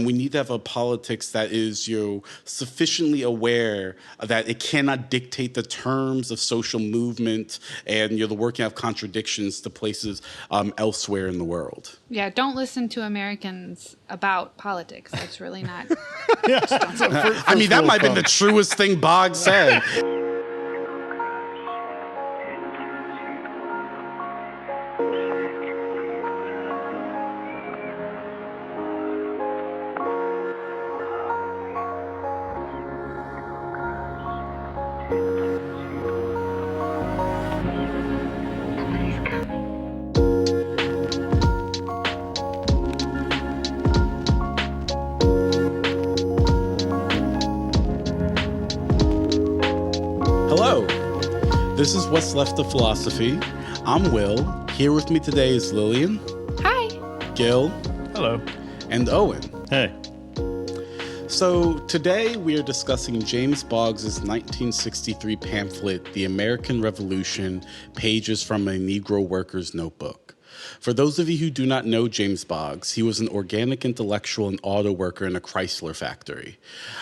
and we need to have a politics that is, sufficiently aware that it cannot dictate the terms of social movement and, the working out of contradictions to places elsewhere in the world. Yeah, don't listen to Americans about politics. That's really not. I mean, that might have been the truest thing Boggs said. Hello, this is What's Left of Philosophy. I'm Will. Here with me today is Lillian. Hi. Gil. Hello. And Owen. Hey. So today we are discussing James Boggs' 1963 pamphlet, The American Revolution, Pages from a Negro Worker's Notebook. For those of you who do not know James Boggs, he was an organic intellectual and auto worker in a Chrysler factory.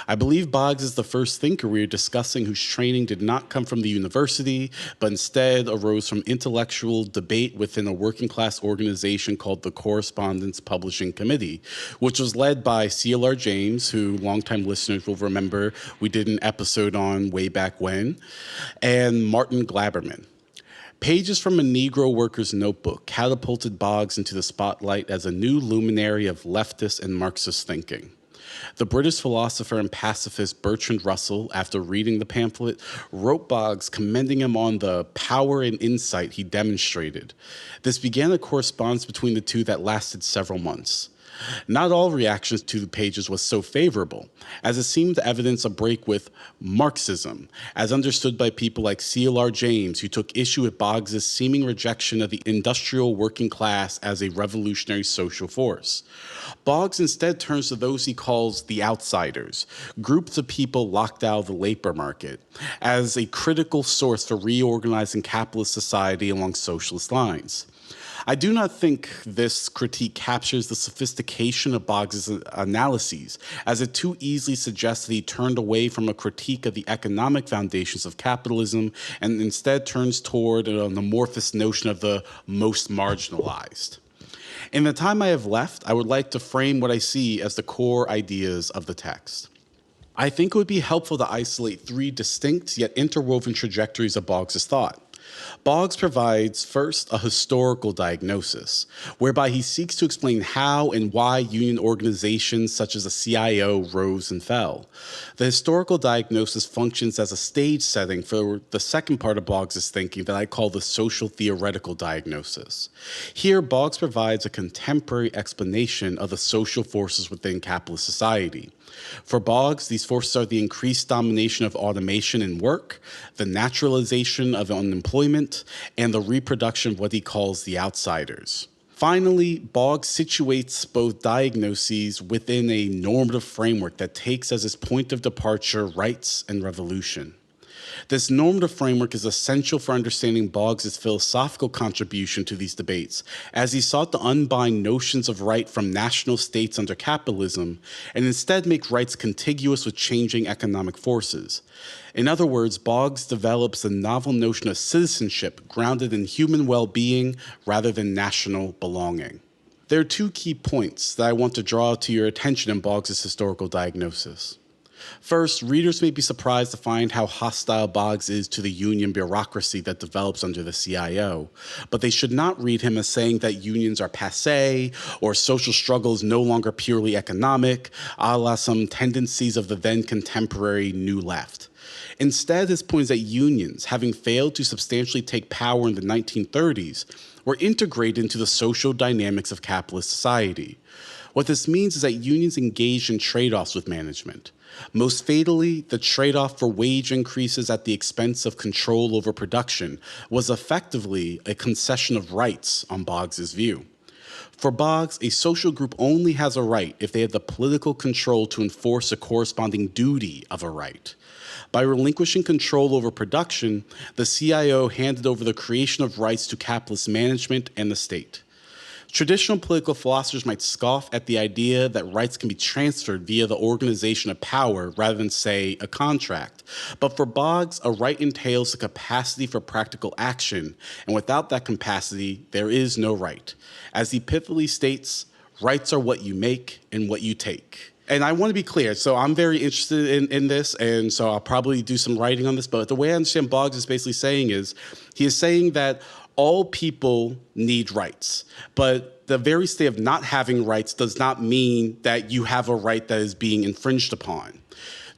I believe Boggs is the first thinker we are discussing whose training did not come from the university, but instead arose from intellectual debate within a working class organization called the Correspondence Publishing Committee, which was led by 𝙢𝙤𝙧𝙚𝙚𝙨, who longtime listeners will remember we did an episode on way back when, and Martin Glaberman. Pages from a Negro Worker's Notebook catapulted Boggs into the spotlight as a new luminary of leftist and Marxist thinking. The British philosopher and pacifist Bertrand Russell, after reading the pamphlet, wrote Boggs commending him on the power and insight he demonstrated. This began a correspondence between the two that lasted several months. Not all reactions to the pages was so favorable, as it seemed to evidence a break with Marxism, as understood by people like C.L.R. James, who took issue with Boggs' seeming rejection of the industrial working class as a revolutionary social force. Boggs instead turns to those he calls the outsiders, groups of people locked out of the labor market, as a critical source for reorganizing capitalist society along socialist lines. I do not think this critique captures the sophistication of Boggs' analyses, as it too easily suggests that he turned away from a critique of the economic foundations of capitalism and instead turns toward an amorphous notion of the most marginalized. In the time I have left, I would like to frame what I see as the core ideas of the text. I think it would be helpful to isolate three distinct yet interwoven trajectories of Boggs' thought. Boggs provides, first, a historical diagnosis, whereby he seeks to explain how and why union organizations such as the CIO rose and fell. The historical diagnosis functions as a stage setting for the second part of Boggs' thinking that I call the social theoretical diagnosis. Here, Boggs provides a contemporary explanation of the social forces within capitalist society. For Boggs, these forces are the increased domination of automation in work, the naturalization of unemployment, and the reproduction of what he calls the outsiders. Finally, Boggs situates both diagnoses within a normative framework that takes as its point of departure rights and revolution. This normative framework is essential for understanding Boggs' philosophical contribution to these debates, as he sought to unbind notions of right from national states under capitalism and instead make rights contiguous with changing economic forces. In other words, Boggs develops a novel notion of citizenship grounded in human well-being rather than national belonging. There are two key points that I want to draw to your attention in Boggs' historical diagnosis. First, readers may be surprised to find how hostile Boggs is to the union bureaucracy that develops under the CIO, but they should not read him as saying that unions are passé or social struggle is no longer purely economic, a la some tendencies of the then contemporary New Left. Instead, his point is that unions, having failed to substantially take power in the 1930s, were integrated into the social dynamics of capitalist society. What this means is that unions engaged in trade-offs with management. Most fatally, the trade-off for wage increases at the expense of control over production was effectively a concession of rights on Boggs' view. For Boggs, a social group only has a right if they have the political control to enforce a corresponding duty of a right. By relinquishing control over production, the CIO handed over the creation of rights to capitalist management and the state. Traditional political philosophers might scoff at the idea that rights can be transferred via the organization of power rather than, say, a contract. But for Boggs, a right entails the capacity for practical action, and without that capacity, there is no right. As he pithily states, rights are what you make and what you take. And I want to be clear, so I'm very interested in this, and so I'll probably do some writing on this, but the way I understand Boggs is basically saying is, he is saying that all people need rights, but the very state of not having rights does not mean that you have a right that is being infringed upon.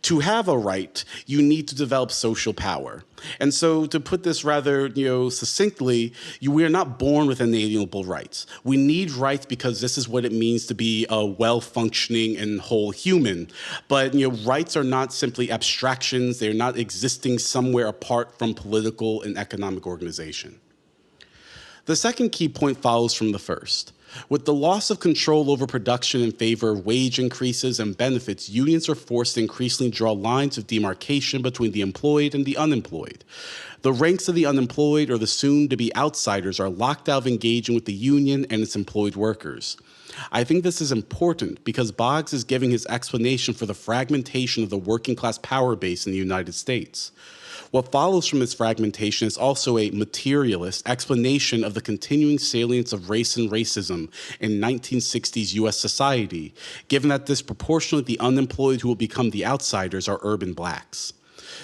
To have a right, you need to develop social power. And so to put this rather, succinctly, we are not born with inalienable rights. We need rights because this is what it means to be a well-functioning and whole human. But, rights are not simply abstractions. They're not existing somewhere apart from political and economic organization. The second key point follows from the first. With the loss of control over production in favor of wage increases and benefits, unions are forced to increasingly draw lines of demarcation between the employed and the unemployed. The ranks of the unemployed or the soon-to-be outsiders are locked out of engaging with the union and its employed workers. I think this is important because Boggs is giving his explanation for the fragmentation of the working-class power base in the United States. What follows from this fragmentation is also a materialist explanation of the continuing salience of race and racism in 1960s U.S. society, given that disproportionately the unemployed who will become the outsiders are urban blacks.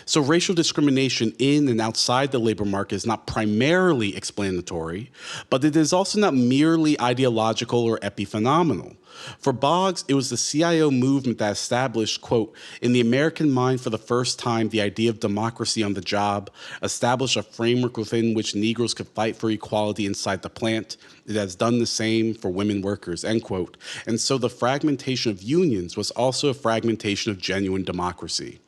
So racial discrimination in and outside the labor market is not primarily explanatory, but it is also not merely ideological or epiphenomenal. For Boggs, it was the CIO movement that established, quote, in the American mind for the first time the idea of democracy on the job, established a framework within which Negroes could fight for equality inside the plant. It has done the same for women workers, end quote. And so the fragmentation of unions was also a fragmentation of genuine democracy.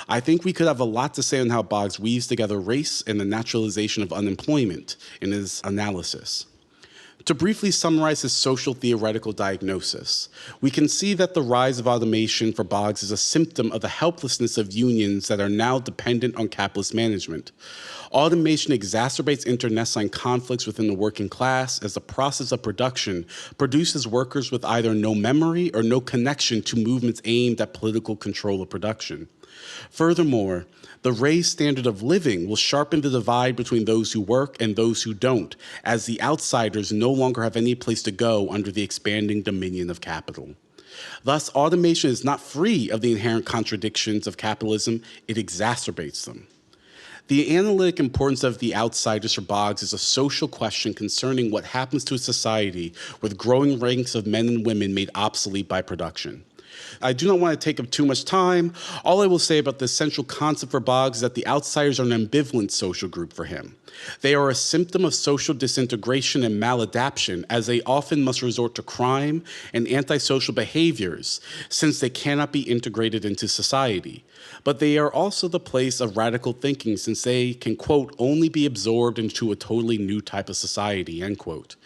I think we could have a lot to say on how Boggs weaves together race and the naturalization of unemployment in his analysis. To briefly summarize his social theoretical diagnosis, we can see that the rise of automation for Boggs is a symptom of the helplessness of unions that are now dependent on capitalist management. Automation exacerbates internecine conflicts within the working class as the process of production produces workers with either no memory or no connection to movements aimed at political control of production. Furthermore, the raised standard of living will sharpen the divide between those who work and those who don't, as the outsiders no longer have any place to go under the expanding dominion of capital. Thus, automation is not free of the inherent contradictions of capitalism, it exacerbates them. The analytic importance of the outsiders for Boggs is a social question concerning what happens to a society with growing ranks of men and women made obsolete by production. I do not want to take up too much time. All I will say about this central concept for Boggs is that the outsiders are an ambivalent social group for him. They are a symptom of social disintegration and maladaptation, as they often must resort to crime and antisocial behaviors, since they cannot be integrated into society. But they are also the place of radical thinking, since they can, quote, only be absorbed into a totally new type of society, end quote.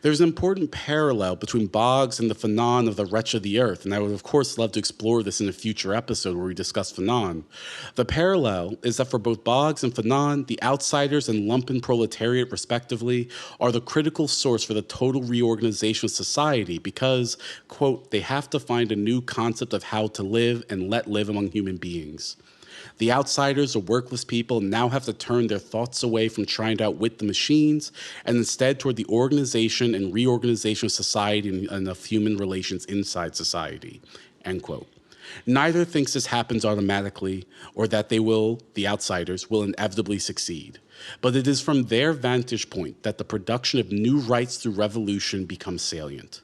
There's an important parallel between Boggs and the Fanon of the wretch of the earth, and I would of course love to explore this in a future episode where we discuss Fanon. The parallel is that for both Boggs and Fanon, the outsiders and lumpen proletariat, respectively, are the critical source for the total reorganization of society because, quote, they have to find a new concept of how to live and let live among human beings. The outsiders or workless people now have to turn their thoughts away from trying to outwit the machines and instead toward the organization and reorganization of society and of human relations inside society, end quote. Neither thinks this happens automatically or that the outsiders, will inevitably succeed. But it is from their vantage point that the production of new rights through revolution becomes salient.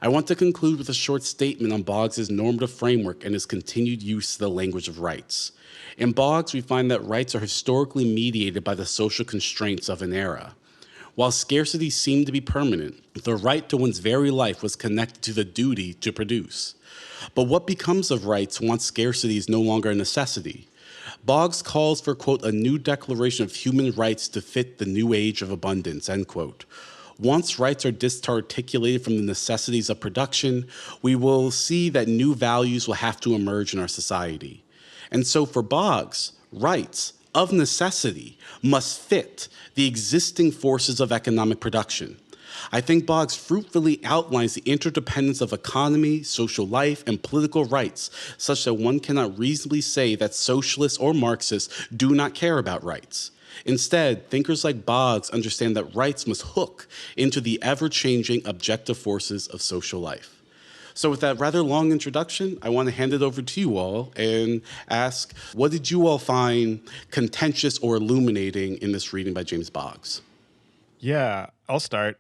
I want to conclude with a short statement on Boggs' normative framework and his continued use of the language of rights. In Boggs, we find that rights are historically mediated by the social constraints of an era. While scarcity seemed to be permanent, the right to one's very life was connected to the duty to produce. But what becomes of rights once scarcity is no longer a necessity? Boggs calls for, quote, a new declaration of human rights to fit the new age of abundance, end quote. Once rights are disarticulated from the necessities of production, we will see that new values will have to emerge in our society. And so for Boggs, rights, of necessity, must fit the existing forces of economic production. I think Boggs fruitfully outlines the interdependence of economy, social life, and political rights, such that one cannot reasonably say that socialists or Marxists do not care about rights. Instead, thinkers like Boggs understand that rights must hook into the ever-changing objective forces of social life. So with that rather long introduction, I want to hand it over to you all and ask, what did you all find contentious or illuminating in this reading by James Boggs? Yeah, I'll start.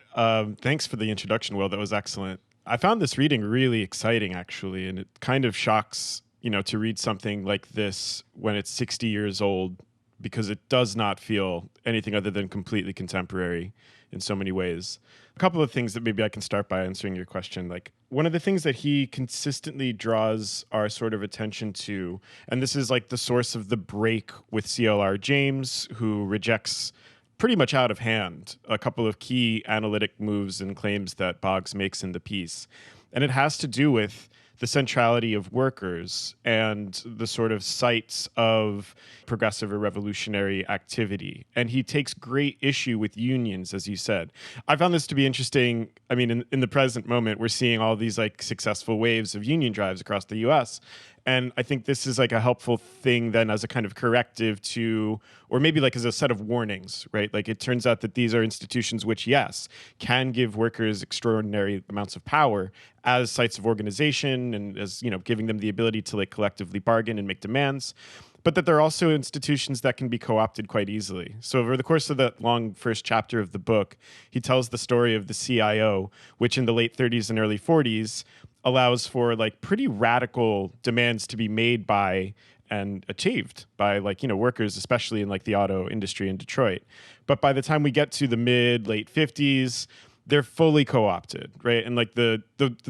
Thanks for the introduction, Will. That was excellent. I found this reading really exciting, actually, and it kind of shocks, to read something like this when it's 60 years old, because it does not feel anything other than completely contemporary in so many ways. A couple of things that maybe I can start by answering your question. Like, one of the things that he consistently draws our sort of attention to, and this is like the source of the break with CLR James, who rejects pretty much out of hand a couple of key analytic moves and claims that Boggs makes in the piece. And it has to do with the centrality of workers and the sort of sites of progressive or revolutionary activity. And he takes great issue with unions, as you said. I found this to be interesting. I mean, in the present moment, we're seeing all these like successful waves of union drives across the US. And I think this is like a helpful thing then as a kind of corrective to, or maybe like as a set of warnings, right? Like it turns out that these are institutions which, yes, can give workers extraordinary amounts of power as sites of organization and as, giving them the ability to like collectively bargain and make demands, but that there are also institutions that can be co-opted quite easily. So over the course of that long first chapter of the book, he tells the story of the CIO, which in the late 30s and early 40s allows for like pretty radical demands to be made by and achieved by workers, especially in like the auto industry in Detroit. But by the time we get to the late 50s, they're fully co-opted, right? And like the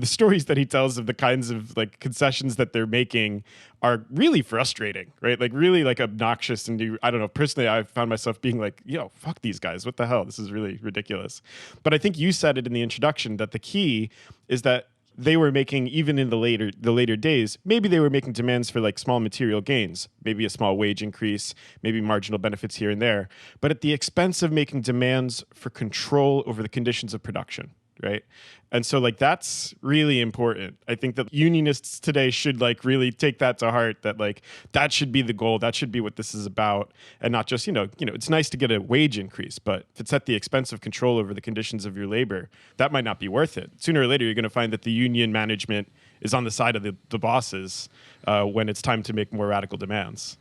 stories that he tells of the kinds of like concessions that they're making are really frustrating, right? Like really like obnoxious. And I don't know, personally, I found myself being like, fuck these guys. What the hell? This is really ridiculous. But I think you said it in the introduction that the key is that they were making, even in the later days, maybe they were making demands for like small material gains, maybe a small wage increase, maybe marginal benefits here and there, but at the expense of making demands for control over the conditions of production, right? And so like that's really important. I think that unionists today should like really take that to heart, that like that should be the goal, that should be what this is about, and not just, it's nice to get a wage increase, but if it's at the expense of control over the conditions of your labor, that might not be worth it. Sooner or later, you're going to find that the union management is on the side of the bosses when it's time to make more radical demands.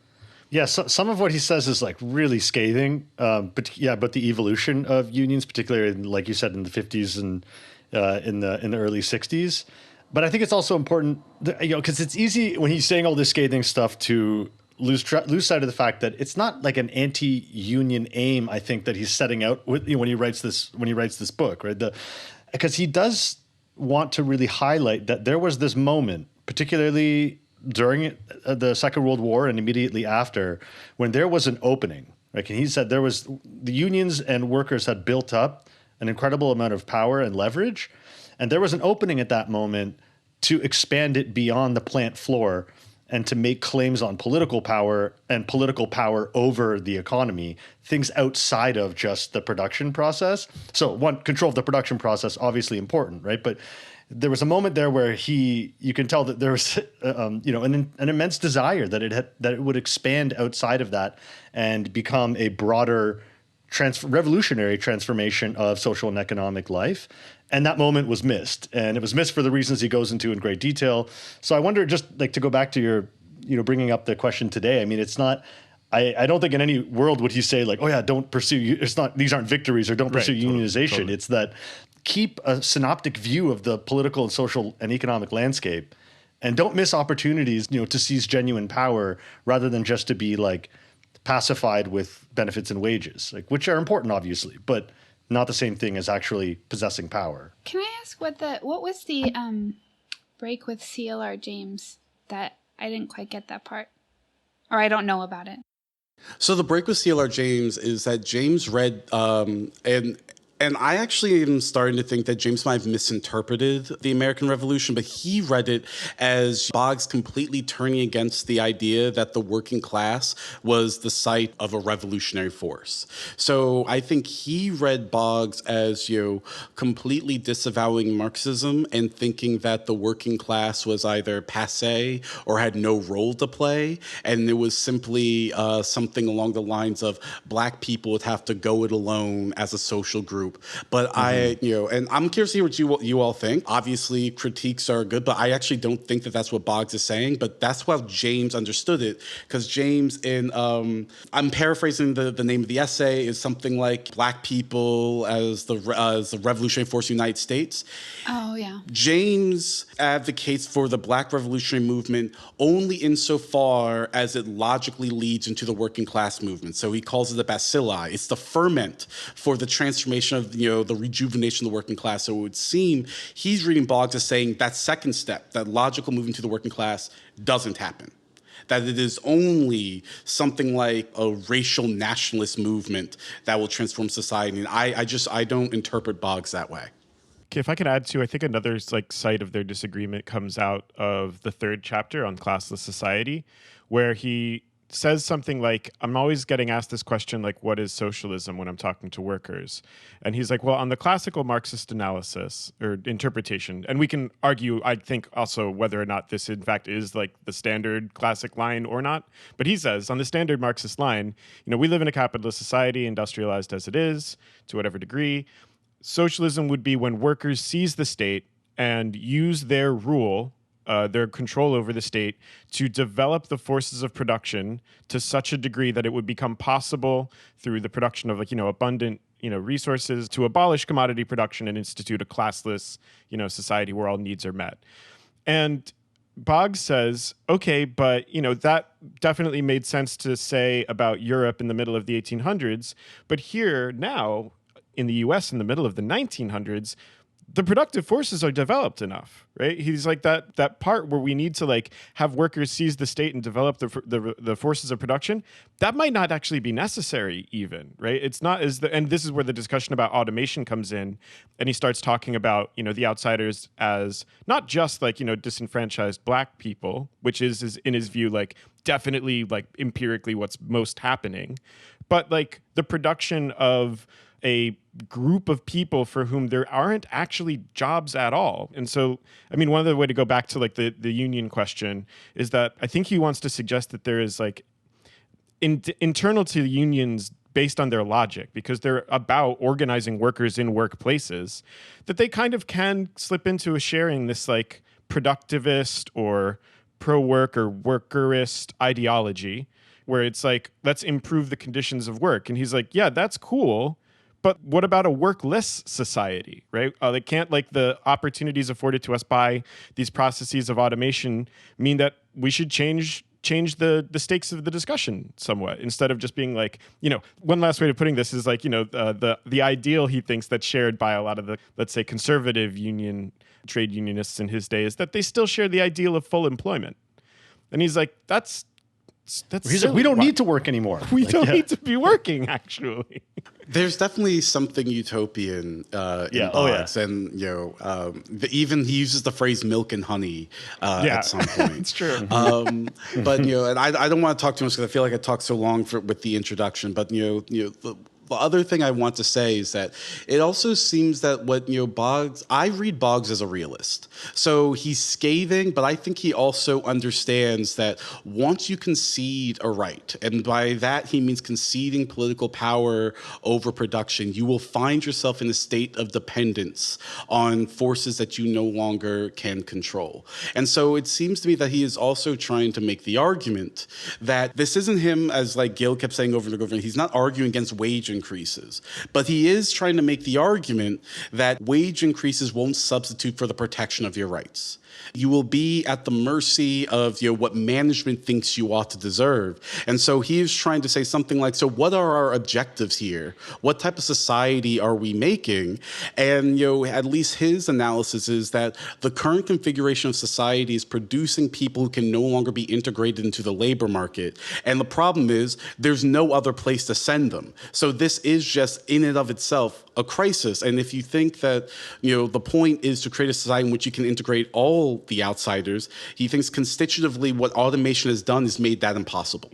Yeah, so some of what he says is like really scathing, but the evolution of unions, particularly like you said in the 50s and in the early 60s. But I think it's also important, because it's easy when he's saying all this scathing stuff to lose sight of the fact that it's not like an anti-union aim. I think that he's setting out with when he writes this book, right? Because he does want to really highlight that there was this moment, particularly during the Second World War and immediately after, when there was an opening. Like, and he said there was the unions and workers had built up an incredible amount of power and leverage, and there was an opening at that moment to expand it beyond the plant floor and to make claims on political power and political power over the economy, things outside of just the production process. So one, control of the production process, obviously important, right? But there was a moment there where you can tell that there was, an immense desire that it would expand outside of that and become a broader revolutionary transformation of social and economic life. And that moment was missed, and it was missed for the reasons he goes into in great detail. So I wonder, just like to go back to your, bringing up the question today. I mean, it's not, I don't think in any world would he say like, oh yeah, don't pursue, it's not, these aren't victories, or don't pursue unionization. Totally. It's that keep a synoptic view of the political and social and economic landscape, and don't miss opportunities, to seize genuine power rather than just to be like pacified with benefits and wages, like, which are important, obviously, but not the same thing as actually possessing power. Can I ask what was the break with CLR James? That I didn't quite get that part, or I don't know about it. So the break with CLR James is that James read, and And I actually am starting to think that James might have misinterpreted the American Revolution, but he read it as Boggs completely turning against the idea that the working class was the site of a revolutionary force. So I think he read Boggs as, completely disavowing Marxism and thinking that the working class was either passé or had no role to play, and it was simply something along the lines of black people would have to go it alone as a social group. But and I'm curious to hear what you all think. Obviously, critiques are good, but I actually don't think that that's what Boggs is saying. But that's how James understood it, because James, I'm paraphrasing the name of the essay, is something like "Black people as the revolutionary force of the United States." Oh, yeah. James advocates for the Black revolutionary movement only insofar as it logically leads into the working class movement. So he calls it the bacilli. It's the ferment for the transformation of, the rejuvenation of the working class. So it would seem he's reading Boggs as saying that second step, that logical movement to the working class, doesn't happen. That it is only something like a racial nationalist movement that will transform society. And I don't interpret Boggs that way. Okay, if I could add to, I think another site of their disagreement comes out of the third chapter on classless society, where he says something like, I'm always getting asked this question, like, what is socialism, when I'm talking to workers? And he's like, well, on the classical Marxist analysis or interpretation, and we can argue, I think, also whether or not this in fact is like the standard classic line or not. But he says, on the standard Marxist line, we live in a capitalist society, industrialized as it is, to whatever degree. Socialism would be when workers seize the state and use their rule, their control over the state, to develop the forces of production to such a degree that it would become possible through the production of abundant resources to abolish commodity production and institute a classless society where all needs are met. And Boggs says, okay, but that definitely made sense to say about Europe in the middle of the 1800s, but here now in the US in the middle of the 1900s, the productive forces are developed enough, right? He's like that part where we need to have workers seize the state and develop the forces of production. That might not actually be necessary even, right? It's not and this is where the discussion about automation comes in. And he starts talking about, the outsiders as not just disenfranchised black people, which is in his view, definitely empirically what's most happening, but the production of a group of people for whom there aren't actually jobs at all. And so, one of the way to go back to the union question is that I think he wants to suggest that there is internal to the unions, based on their logic, because they're about organizing workers in workplaces, that they kind of can slip into a sharing this productivist or pro-work or workerist ideology where it's let's improve the conditions of work. And he's like, yeah, that's cool. But what about a workless society, right? They can't, the opportunities afforded to us by these processes of automation mean that we should change the stakes of the discussion somewhat, instead of just being one last way of putting this is the ideal he thinks that's shared by a lot of the, let's say, conservative trade unionists in his day is that they still share the ideal of full employment. And he's like, that's He's like, we don't need to work anymore. We don't need to be working, actually. There's definitely something utopian in Boggs, and even he uses the phrase "milk and honey" at some point. It's true. But and I don't want to talk too much because I feel like I talked so long with the introduction. But the other thing I want to say is that it also seems that Boggs, I read Boggs as a realist. So he's scathing, but I think he also understands that once you concede a right, and by that he means conceding political power over production, you will find yourself in a state of dependence on forces that you no longer can control. And so it seems to me that he is also trying to make the argument that this isn't him, as Gil kept saying over and over again, he's not arguing against wage increases, but he is trying to make the argument that wage increases won't substitute for the protection of your rights. You will be at the mercy of what management thinks you ought to deserve. And so he is trying to say something like, so what are our objectives here? What type of society are we making? And at least his analysis is that the current configuration of society is producing people who can no longer be integrated into the labor market. And the problem is there's no other place to send them. So this is just in and of itself a crisis. And if you think that, the point is to create a society in which you can integrate all the outsiders, he thinks constitutively what automation has done is made that impossible.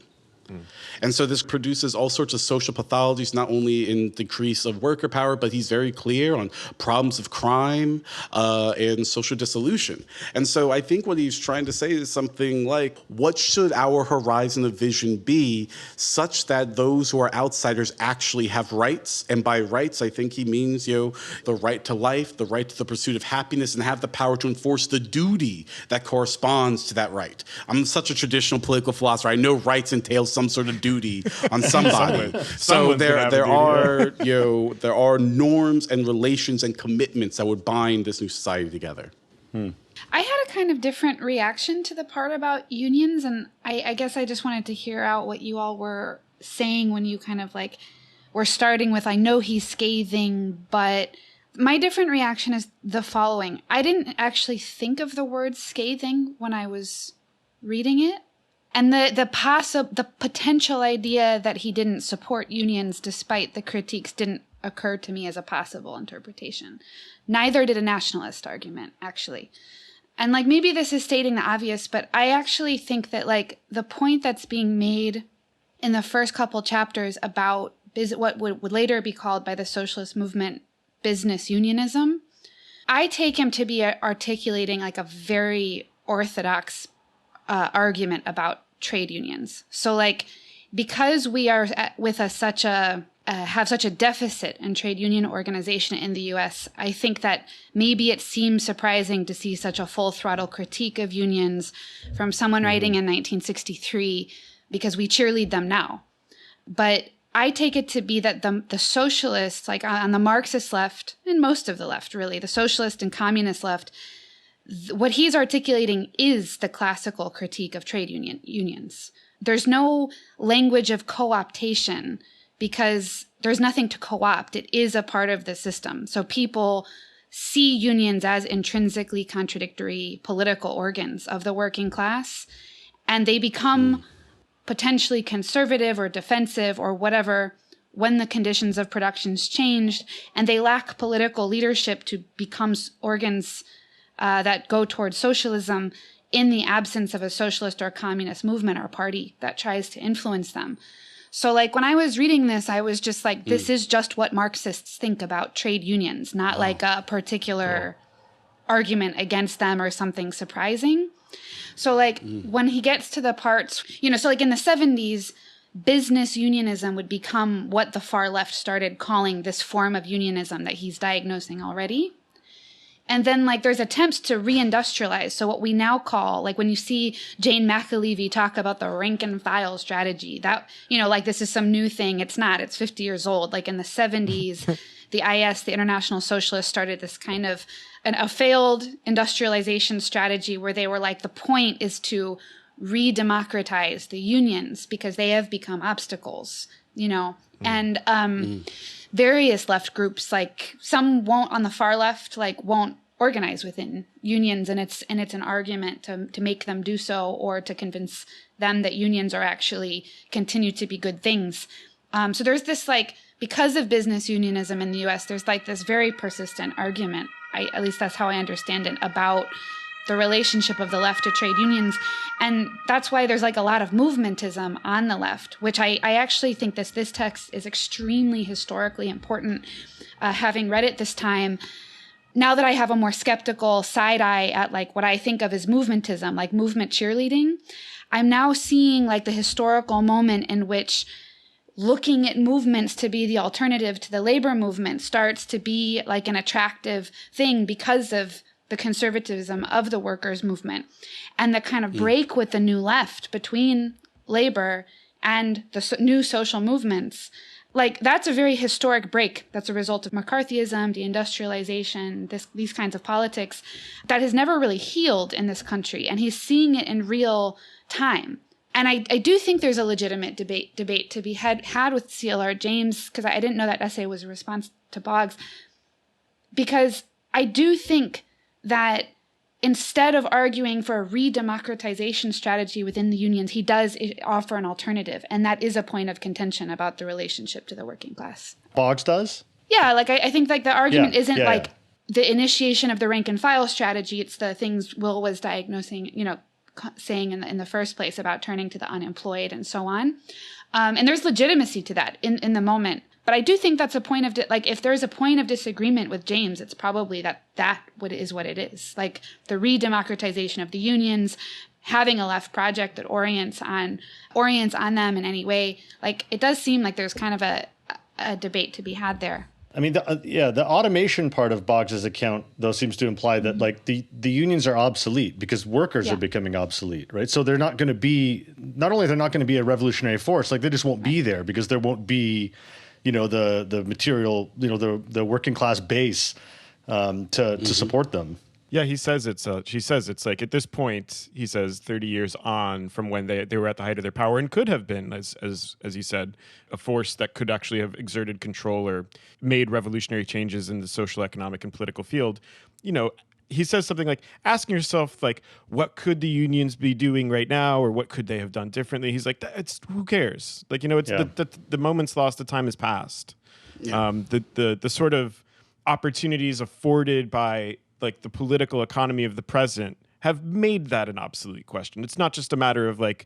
And so this produces all sorts of social pathologies, not only in decrease of worker power, but he's very clear on problems of crime and social dissolution. And so I think what he's trying to say is something like, what should our horizon of vision be such that those who are outsiders actually have rights? And by rights, I think he means, the right to life, the right to the pursuit of happiness, and have the power to enforce the duty that corresponds to that right. I'm such a traditional political philosopher. I know rights entails some sort of duty on somebody. So there are norms and relations and commitments that would bind this new society together. I had a kind of different reaction to the part about unions, and I guess I just wanted to hear out what you all were saying when you kind of were starting with, I know he's scathing, but my different reaction is the following. I didn't actually think of the word scathing when I was reading it. And the potential idea that he didn't support unions despite the critiques didn't occur to me as a possible interpretation. Neither did a nationalist argument, actually. And maybe this is stating the obvious, but I actually think that the point that's being made in the first couple chapters about what would later be called by the socialist movement business unionism, I take him to be articulating a very orthodox argument about trade unions. So because we are have such a deficit in trade union organization in the US, I think that maybe it seems surprising to see such a full throttle critique of unions from someone writing in 1963, because we cheerlead them now. But I take it to be that the socialists, on the Marxist left, and most of the left really, the socialist and communist left, what he's articulating is the classical critique of trade unions. There's no language of co-optation because there's nothing to co-opt. It is a part of the system. So people see unions as intrinsically contradictory political organs of the working class, and they become potentially conservative or defensive or whatever when the conditions of production's changed, and they lack political leadership to become organs that go towards socialism in the absence of a socialist or communist movement or party that tries to influence them. So when I was reading this, I was just this is just what Marxists think about trade unions, not a particular argument against them or something surprising. So when he gets to the parts, so in the 70s, business unionism would become what the far left started calling this form of unionism that he's diagnosing already. And then there's attempts to reindustrialize. So what we now call, when you see Jane McAlevey talk about the rank and file strategy, that, this is some new thing. It's not, it's 50 years old. In the 70s, the IS, the International Socialists, started this kind of a failed industrialization strategy where they were the point is to re-democratize the unions because they have become obstacles, and various left groups, some won't on the far left, won't organize within unions, and it's an argument to make them do so or to convince them that unions are actually continue to be good things. So there's this because of business unionism in the US, there's this very persistent argument, at least that's how I understand it, about the relationship of the left to trade unions. And that's why there's a lot of movementism on the left, which I actually think this text is extremely historically important. Having read it this time, now that I have a more skeptical side eye at what I think of as movementism, movement cheerleading, I'm now seeing the historical moment in which looking at movements to be the alternative to the labor movement starts to be an attractive thing because of the conservatism of the workers' movement and the kind of break with the new left between labor and the new social movements. like that's a very historic break. That's a result of McCarthyism, deindustrialization, these kinds of politics that has never really healed in this country. And he's seeing it in real time. And I do think there's a legitimate debate to be had with CLR James, because I didn't know that essay was a response to Boggs, because I do think that instead of arguing for a re-democratization strategy within the unions, he does offer an alternative. And that is a point of contention about the relationship to the working class. Boggs does? Yeah, like I think like the argument isn't the initiation of the rank and file strategy. It's the things Will was diagnosing, saying in the first place about turning to the unemployed and so on. And there's legitimacy to that in the moment. But I do think that's a point of, if there's a point of disagreement with James, it's probably that is what it is. Like the re-democratization of the unions, having a left project that orients on them in any way. Like it does seem like there's kind of a debate to be had there. I mean, the automation part of Boggs's account, though, seems to imply that like the unions are obsolete because workers are becoming obsolete, right? So they're not going to be, not only they're not going to be a revolutionary force, like they just won't be there because there won't be, the material, the working class base to support them. Yeah, she says it's like at this point, he says 30 years on from when they were at the height of their power and could have been, as he said, a force that could actually have exerted control or made revolutionary changes in the social, economic, and political field. He says something like, asking yourself, like, what could the unions be doing right now, or what could they have done differently? He's like, who cares? Like, it's the moment's lost, the time has passed. Yeah. The sort of opportunities afforded by like the political economy of the present have made that an obsolete question. It's not just a matter of like,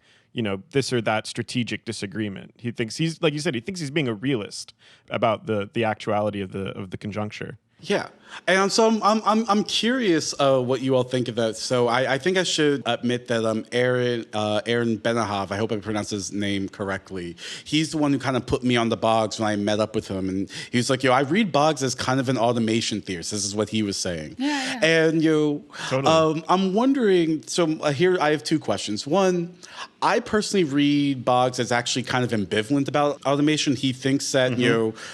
this or that strategic disagreement. He thinks he's, like you said, he thinks he's being a realist about the actuality of the conjuncture. Yeah, and so I'm curious what you all think of that. So I think I should admit that Aaron Benahov, I hope I pronounced his name correctly. He's the one who kind of put me on the Boggs when I met up with him, and he was like, I read Boggs as kind of an automation theorist. This is what he was saying. Yeah. And totally. I'm wondering. So here I have two questions. One, I personally read Boggs as actually kind of ambivalent about automation. He thinks that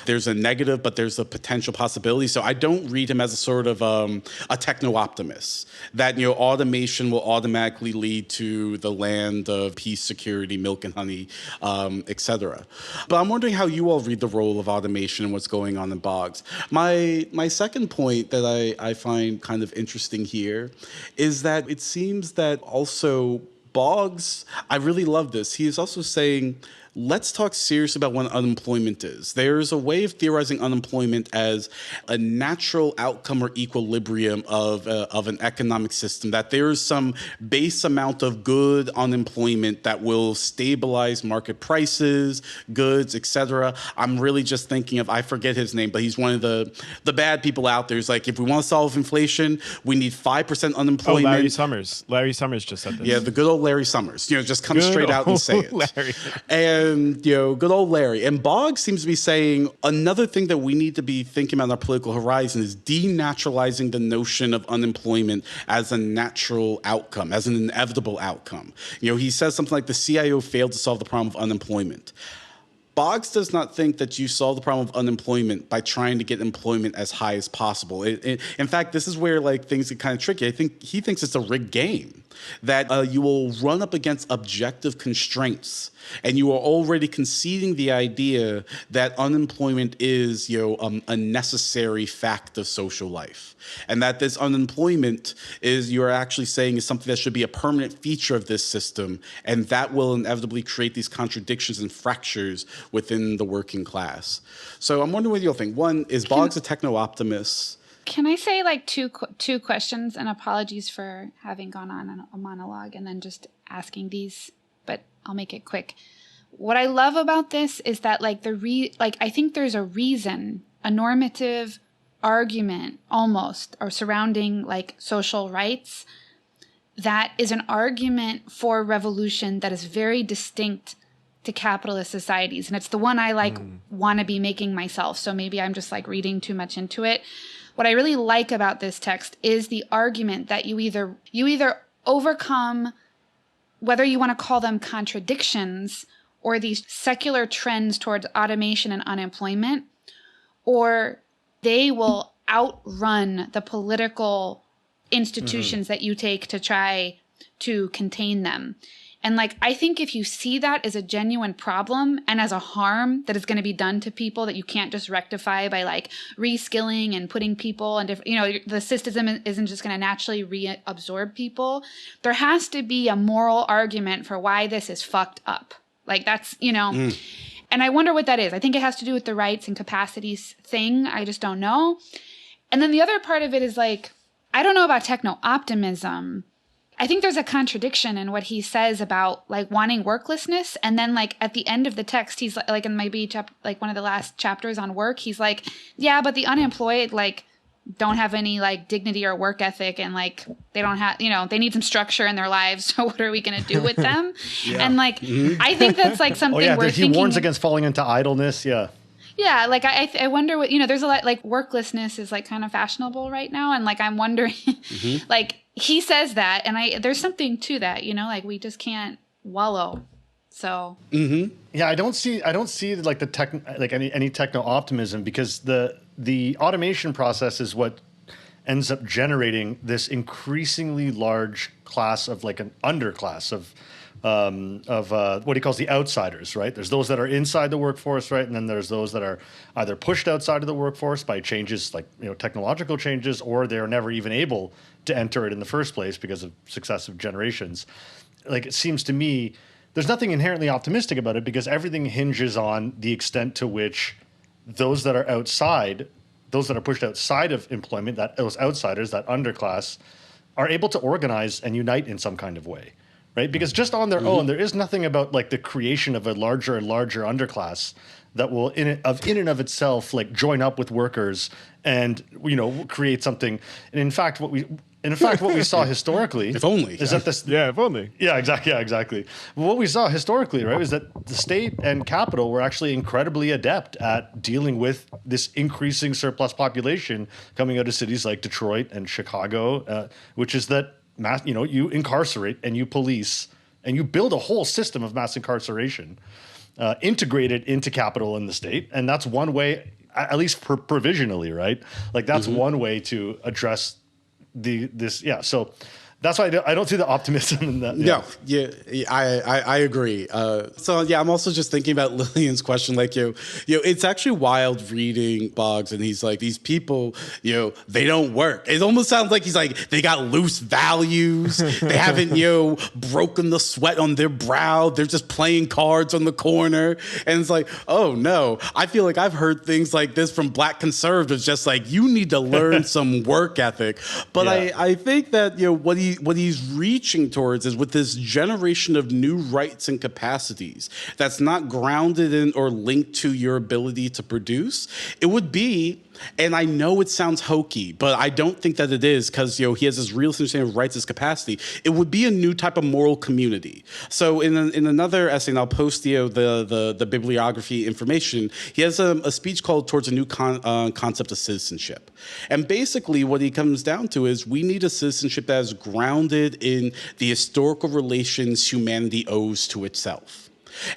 there's a negative, but there's a potential possibility. So I don't read him as a sort of a techno-optimist, that automation will automatically lead to the land of peace, security, milk and honey, etc. But I'm wondering how you all read the role of automation and what's going on in Boggs. My second point that I find kind of interesting here is that it seems that also Boggs, I really love this. He is also saying, let's talk seriously about what unemployment is. There's a way of theorizing unemployment as a natural outcome or equilibrium of an economic system, that there's some base amount of good unemployment that will stabilize market prices, goods, etc. I'm really just thinking of, I forget his name, but he's one of the bad people out there. He's like, if we want to solve inflation, we need 5% unemployment. Oh, Larry Summers. Larry Summers just said this. Yeah, the good old Larry Summers. Just come straight out and say it. Larry. And good old Larry. And Boggs seems to be saying another thing that we need to be thinking about on our political horizon is denaturalizing the notion of unemployment as a natural outcome, as an inevitable outcome. He says something like the CIO failed to solve the problem of unemployment. Boggs does not think that you solve the problem of unemployment by trying to get employment as high as possible. In fact, this is where things get kind of tricky. I think he thinks it's a rigged game, that you will run up against objective constraints, and you are already conceding the idea that unemployment is a necessary fact of social life, and that this unemployment is, you're actually saying, is something that should be a permanent feature of this system, and that will inevitably create these contradictions and fractures within the working class. So I'm wondering what you all think. One, is Boggs a techno-optimist? Can I say two questions, and apologies for having gone on a monologue and then just asking these, but I'll make it quick. What I love about this is that I think there's a reason, a normative argument almost, or surrounding social rights, that is an argument for revolution that is very distinct to capitalist societies. And it's the one I want to be making myself. So maybe I'm just reading too much into it. What I really like about this text is the argument that you either overcome, whether you want to call them contradictions or these secular trends towards automation and unemployment, or they will outrun the political institutions that you take to try to contain them. And like, I think if you see that as a genuine problem and as a harm that is going to be done to people that you can't just rectify by like reskilling and putting people in different, the system isn't just going to naturally reabsorb people. There has to be a moral argument for why this is fucked up. Like that's, and I wonder what that is. I think it has to do with the rights and capacities thing. I just don't know. And then the other part of it is like, I don't know about techno-optimism. I think there's a contradiction in what he says about like wanting worklessness. And then like at the end of the text, he's like in maybe like one of the last chapters on work, he's like, yeah, but the unemployed like don't have any like dignity or work ethic. And like, they don't have, they need some structure in their lives. So what are we going to do with them? And like, I think that's like something he warns against falling into idleness. Yeah. Yeah, like I wonder what, there's a lot, like worklessness is like kind of fashionable right now. And like, I'm wondering, like he says that, and there's something to that, like we just can't wallow. So. Yeah, I don't see like any techno optimism, because the automation process is what ends up generating this increasingly large class of like an underclass of what he calls the outsiders, right? There's those that are inside the workforce, right? And then there's those that are either pushed outside of the workforce by changes like, technological changes, or they're never even able to enter it in the first place because of successive generations. Like, it seems to me, there's nothing inherently optimistic about it, because everything hinges on the extent to which those that are outside, those that are pushed outside of employment, that those outsiders, that underclass, are able to organize and unite in some kind of way. Right? Because just on their own, there is nothing about like the creation of a larger and larger underclass that will in and of itself like join up with workers and create something. And in fact, what we saw historically, if only, is that this. Yeah, if only. Yeah, exactly. Yeah, exactly. What we saw historically, right, is that the state and capital were actually incredibly adept at dealing with this increasing surplus population coming out of cities like Detroit and Chicago, which is that. You incarcerate and you police and you build a whole system of mass incarceration integrated into capital in the state. And that's one way, at least provisionally, right? Like that's one way to address this. Yeah. So that's why I don't see the optimism in that. Yeah. No, I agree. I'm also just thinking about Lillian's question. Like, it's actually wild reading Boggs, and he's like, these people, they don't work. It almost sounds like he's like, they got loose values. They haven't, broken the sweat on their brow. They're just playing cards on the corner. And it's like, oh no, I feel like I've heard things like this from Black conservatives, just like, you need to learn some work ethic. But yeah. I think that, what he's reaching towards is with this generation of new rights and capacities that's not grounded in or linked to your ability to produce, it would be, and I know it sounds hokey, but I don't think that it is, because he has this real understanding of rights as capacity. It would be a new type of moral community. So in another essay, and I'll post the bibliography information, he has a speech called Towards a New Concept of Citizenship. And basically what he comes down to is we need a citizenship that is grounded in the historical relations humanity owes to itself.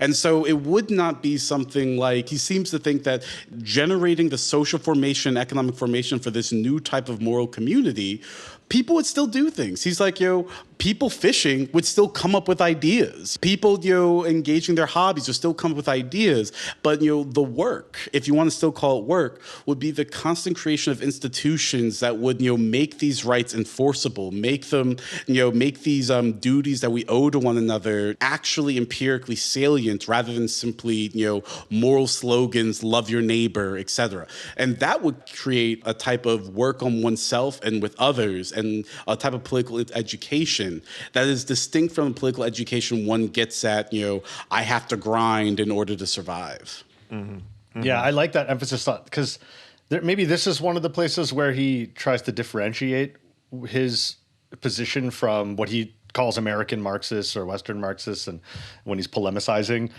And so it would not be something like, he seems to think that generating the social formation, economic formation for this new type of moral community, people would still do things. He's like, people fishing would still come up with ideas. People, engaging their hobbies would still come up with ideas. But, the work, if you want to still call it work, would be the constant creation of institutions that would, make these rights enforceable, make them, make these duties that we owe to one another actually empirically salient, rather than simply, moral slogans, love your neighbor, etc. And that would create a type of work on oneself and with others, and a type of political education that is distinct from the political education one gets at, I have to grind in order to survive. Mm-hmm. Mm-hmm. Yeah, I like that emphasis on, because maybe this is one of the places where he tries to differentiate his position from what he calls American Marxists or Western Marxists, and when he's polemicizing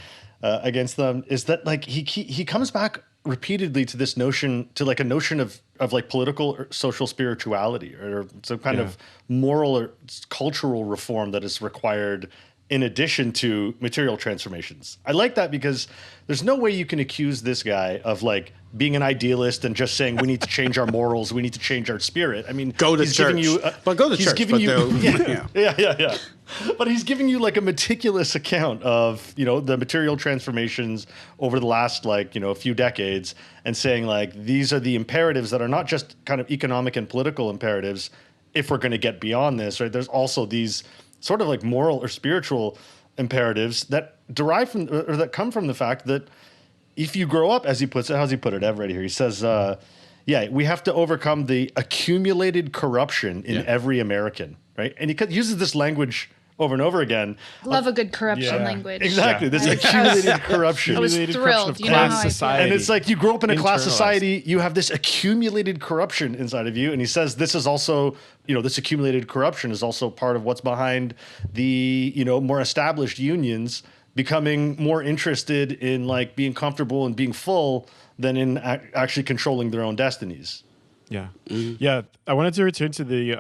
against them, is that like he comes back repeatedly to this notion, to like a notion of like political or social spirituality, or some kind of moral or cultural reform that is required in addition to material transformations. I like that because there's no way you can accuse this guy of like being an idealist and just saying we need to change our morals, we need to change our spirit. I mean, Go to he's church. giving you, But go to he's church. giving But you, yeah. But he's giving you like a meticulous account of, you know, the material transformations over the last like, you know, a few decades, and saying like these are the imperatives that are not just kind of economic and political imperatives. If we're going to get beyond this, right, there's also these sort of like moral or spiritual imperatives that derive from, or that come from the fact that if you grow up, as he puts it, how's he put it? I've read it here. He says, we have to overcome the accumulated corruption in every American, right? And he uses this language over and over again. Love a good corruption language. Exactly. This accumulated corruption. I was thrilled. You know how I feel. And it's like you grow up in a class society, you have this accumulated corruption inside of you. And he says this is also, you know, this accumulated corruption is also part of what's behind the, you know, more established unions becoming more interested in like being comfortable and being full than in actually controlling their own destinies. Yeah. Yeah. I wanted to return to the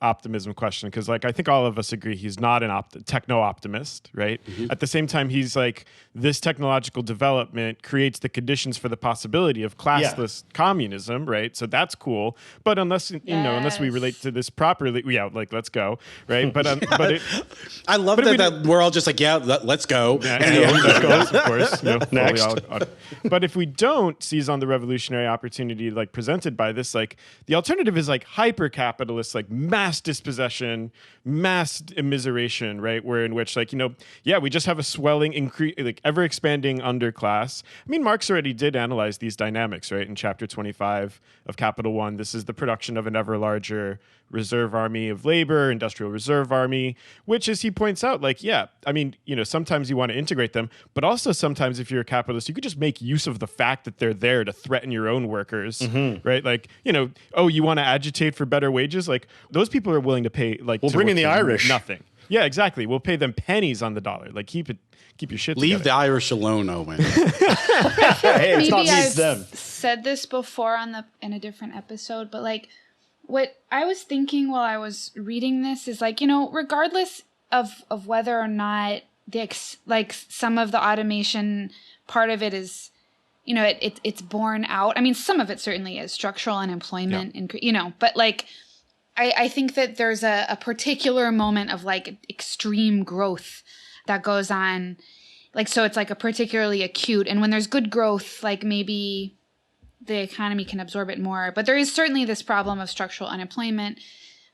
optimism question because, like, I think all of us agree he's not an techno-optimist, right? At the same time, he's like, this technological development creates the conditions for the possibility of classless communism, right? So that's cool. But unless, you know, unless we relate to this properly, like, let's go, right? But I love that we're all just like, let's go. Let's go, of course. You know, Next. But if we don't seize on the revolutionary opportunity, like, presented by this, like, the alternative is like hyper-capitalist, like mass dispossession, mass immiseration, right? Where in which, like, you know, we just have a swelling, like ever-expanding underclass. I mean, Marx already did analyze these dynamics, right? In chapter 25 of Capital One, this is the production of an ever larger reserve army of labor, industrial reserve army, which, as he points out, like, I mean, you know, sometimes you want to integrate them, but also sometimes if you're a capitalist, you could just make use of the fact that they're there to threaten your own workers, right? Like, you know, you want to agitate for better wages? Like, those people are willing to pay, like, we'll bring in the Irish. Nothing. Yeah, exactly. We'll pay them pennies on the dollar. Like, keep your shit Leave together. the Irish alone, Owen. Hey, it's not me, it's them. Said this before in a different episode, but like, what I was thinking while I was reading this is like, you know, regardless of whether or not like some of the automation part of it is, you know, it's borne out. I mean, some of it certainly is structural unemployment, and you know, but like, I think that there's a particular moment of like extreme growth that goes on, like, so it's like a particularly acute. And when there's good growth, like maybe the economy can absorb it more. But there is certainly this problem of structural unemployment.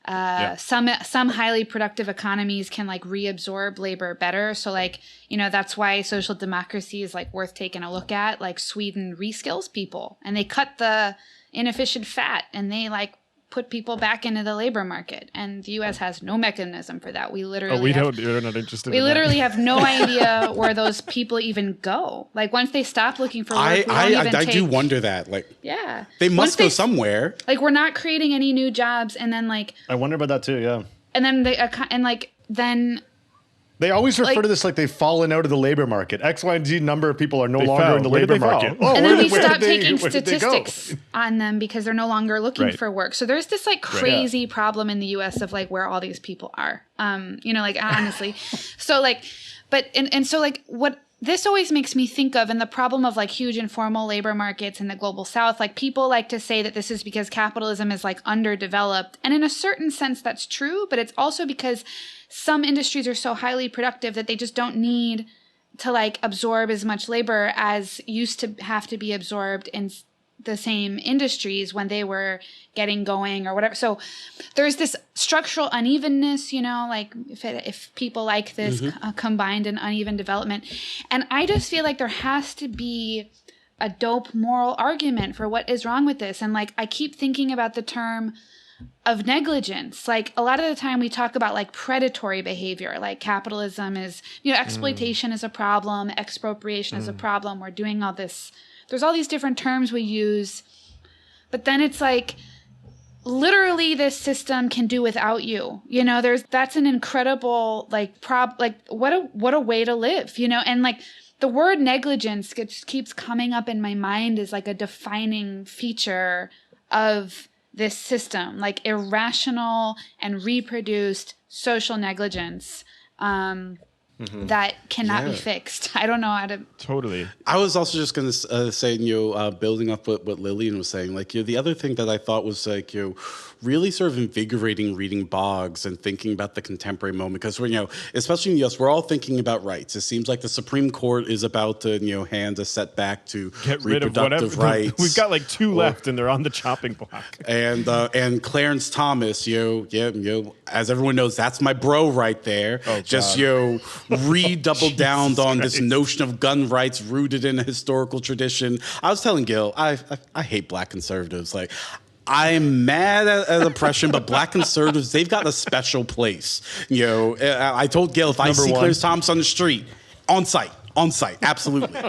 Some highly productive economies can like reabsorb labor better. So like, you know, that's why social democracy is like worth taking a look at. Like Sweden reskills people and they cut the inefficient fat and they like put people back into the labor market. And the U.S. has no mechanism for that. We literally we're not interested we in literally that. have no idea where those people even go. Like once they stop looking for work, I do wonder that. Like, they must go somewhere. Like we're not creating any new jobs, and then like I wonder about that too. Yeah, and then then they always refer to this like they've fallen out of the labor market. X, Y, and Z number of people are no longer in the labor market. And then we stop taking statistics on them because they're no longer looking for work. So there's this like crazy problem in the U.S. of like where all these people are. You know, like honestly. So like, but and so like what this always makes me think of, and the problem of like huge informal labor markets in the global South, like people like to say that this is because capitalism is like underdeveloped. And in a certain sense, that's true, but it's also because some industries are so highly productive that they just don't need to like absorb as much labor as used to have to be absorbed in the same industries when they were getting going or whatever. So there's this structural unevenness, you know, like if people like this combined and uneven development. And I just feel like there has to be a dope moral argument for what is wrong with this. And like, I keep thinking about the term of negligence. Like a lot of the time we talk about like predatory behavior, like capitalism is, you know, exploitation is a problem, expropriation is a problem. We're doing all this. There's all these different terms we use, but then it's like literally this system can do without you. You know, that's an incredible like what a way to live, you know? And like the word negligence just keeps coming up in my mind as like a defining feature of this system, like irrational and reproduced social negligence. that cannot be Yeah. fixed. I don't know how to. Totally. I was also just going to say, building up what Lillian was saying, like, the other thing that I thought was like, really sort of invigorating reading Boggs and thinking about the contemporary moment, because we're, especially in the U.S., we're all thinking about rights. It seems like the Supreme Court is about to, hand a setback to Get rid of reproductive whatever. rights. We've got like two left, and they're on the chopping block. And Clarence Thomas, as everyone knows, that's my bro right there. Oh, just God. redoubled down on Christ. this notion of gun rights rooted in a historical tradition. I was telling Gil, I hate black conservatives. Like, I'm mad at oppression, but black conservatives, they've got a special place. I told Gil, if I see Clarence Thomas on the street, on site, absolutely.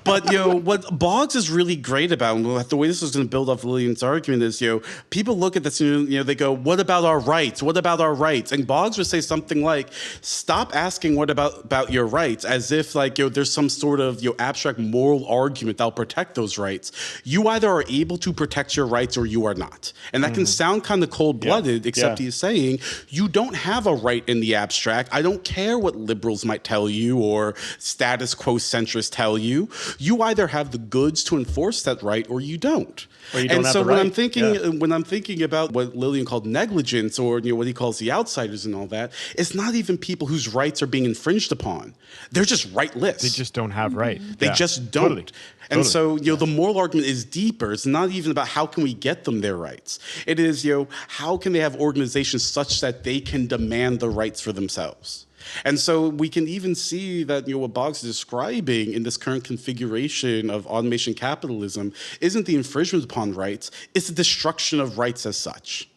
But what Boggs is really great about, and the way this is going to build off Lillian's argument is, people look at this and they go, "What about our rights? What about our rights?" And Boggs would say something like, "Stop asking what about your rights as if there's some sort of abstract moral argument that'll protect those rights. You either are able to protect your rights or you are not." And that can sound kind of cold-blooded, except he's saying you don't have a right in the abstract. I don't care what liberals might tell you or status quo centrists tell you. You either have the goods to enforce that right or you don't. Or you don't and have so the when right. when I'm thinking about what Lillian called negligence, or what he calls the outsiders and all that, it's not even people whose rights are being infringed upon. They're just rightless. They just don't have right. They just don't. Totally. And so, the moral argument is deeper. It's not even about how can we get them their rights. It is, how can they have organizations such that they can demand the rights for themselves? And so we can even see that what Boggs is describing in this current configuration of automation capitalism isn't the infringement upon rights, it's the destruction of rights as such.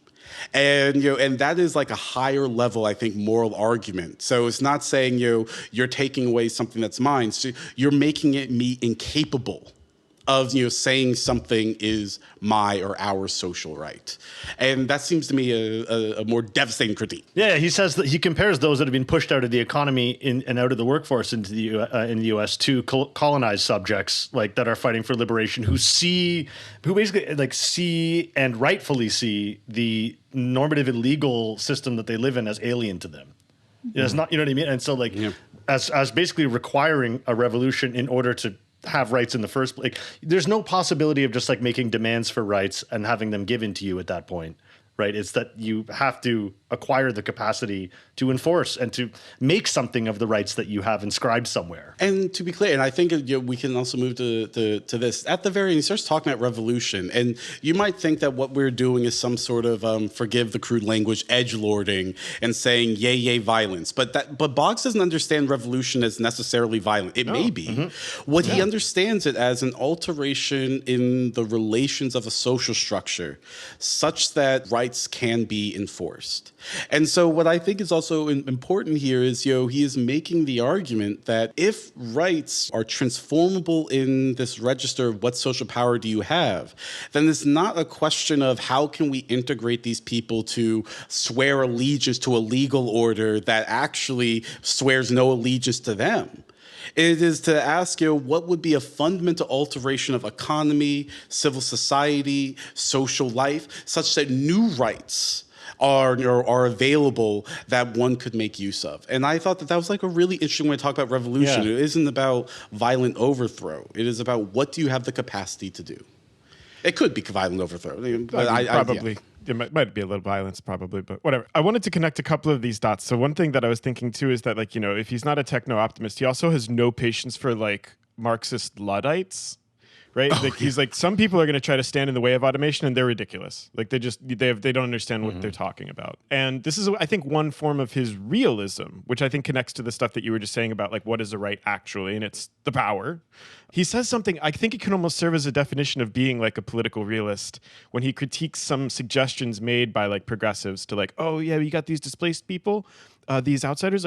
And and that is like a higher level, I think, moral argument. So it's not saying you're taking away something that's mine. So you're making me incapable of saying something is my or our social right. And that seems to me a more devastating critique. Yeah, he says that he compares those that have been pushed out of the economy and out of the workforce into in the U.S. to colonized subjects that are fighting for liberation, who basically see and rightfully see the normative and legal system that they live in as alien to them. It's not, you know what I mean? And so as basically requiring a revolution in order to have rights in the first place. There's no possibility of just making demands for rights and having them given to you at that point, right? It's that you have to acquire the capacity to enforce and to make something of the rights that you have inscribed somewhere. And to be clear, and I think we can also move to this. At the very end, he starts talking about revolution. And you might think that what we're doing is some sort of, forgive the crude language, edgelording and saying, yay, yay, violence. But Boggs doesn't understand revolution as necessarily violent. It may be. What he understands it as an alteration in the relations of a social structure such that rights can be enforced. And so what I think is also important here is, he is making the argument that if rights are transformable in this register of what social power do you have, then it's not a question of how can we integrate these people to swear allegiance to a legal order that actually swears no allegiance to them. It is to ask, what would be a fundamental alteration of economy, civil society, social life, such that new rights are available that one could make use of. And I thought that was a really interesting way to talk about revolution. Yeah. It isn't about violent overthrow. It is about what do you have the capacity to do. It could be violent overthrow. But Probably. It might be a little violence, probably, but whatever. I wanted to connect a couple of these dots. So one thing that I was thinking too is that, if he's not a techno-optimist, he also has no patience for Marxist Luddites. Right? He's some people are going to try to stand in the way of automation and they're ridiculous. They don't understand what they're talking about. And this is, I think, one form of his realism, which I think connects to the stuff that you were just saying about what is a right actually, and it's the power. He says something, I think it can almost serve as a definition of being a political realist when he critiques some suggestions made by progressives to oh yeah, you got these displaced people, these outsiders,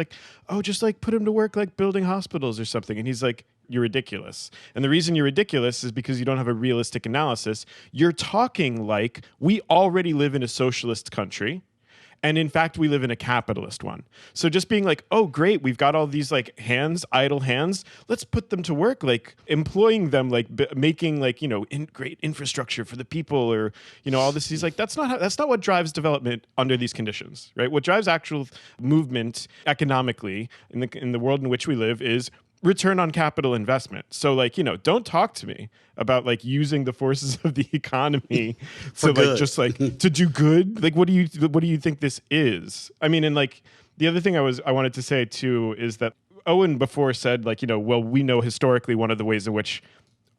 just put them to work building hospitals or something. And he's you're ridiculous. And the reason you're ridiculous is because you don't have a realistic analysis. You're talking we already live in a socialist country, And in fact, we live in a capitalist one. So just being like, oh, great, we've got all these like hands, idle hands. Let's put them to work, like employing them, like making like, great infrastructure for the people, or, all this. He's like, that's not what drives development under these conditions, right? What drives actual movement economically in the world in which we live is return on capital investment. So like, don't talk to me about like using the forces of the economy to good. like just like to do good. Like what do you think this is? I mean, and like the other thing I wanted to say too is that Owen before said like, well, we know historically one of the ways in which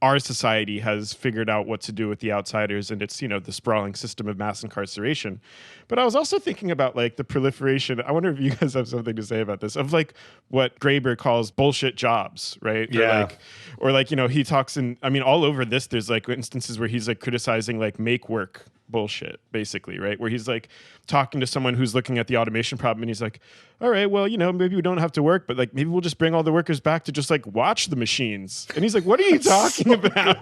our society has figured out what to do with the outsiders, and it's, the sprawling system of mass incarceration. But I was also thinking about like the proliferation. I wonder if you guys have something to say about this, of like what Graeber calls bullshit jobs, right? Yeah. Or like, he talks all over this, there's like instances where he's like criticizing like make work bullshit, basically, right? Where he's like talking to someone who's looking at the automation problem and he's like, all right, well, maybe we don't have to work, but like maybe we'll just bring all the workers back to just like watch the machines. And he's like, what are you talking about?